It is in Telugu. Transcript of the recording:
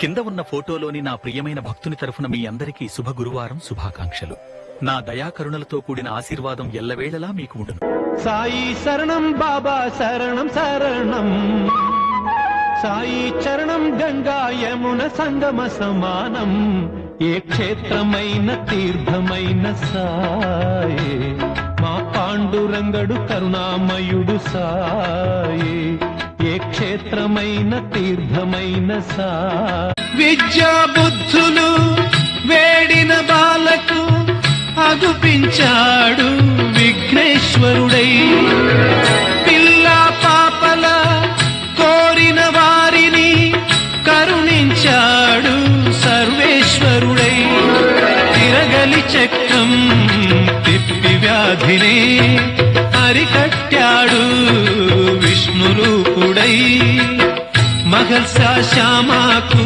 కింద ఉన్న ఫోటోలోని నా ప్రియమైన భక్తుని తరఫున మీ అందరికీ శుభ గురువారం శుభాకాంక్షలు. నా దయాకరుణలతో కూడిన ఆశీర్వాదం ఎల్లవేళలా మీకు ఉండును. సాయి శరణం బాబా శరణం శరణం, సాయి చరణం గంగా యమున సంగమ సమానం. ఏ క్షేత్రమైన తీర్థమైన సాయే, మా పాండురంగడు కరుణామయుడు సాయే. ఏ క్షేత్రమైన తీర్థమైన సాయే. విద్యా బుద్ధులు వేడిన బాలకు అగుపించాడు విఘ్నేశ్వరుడై. పిల్లా పాపల కోరిన వారిని కరుణించాడు సర్వేశ్వరుడై. తిరగలి చక్రం తిప్పి వ్యాధిని అరికట్టాడు విష్ణురూపుడై. మహర్షా శ్యామాకు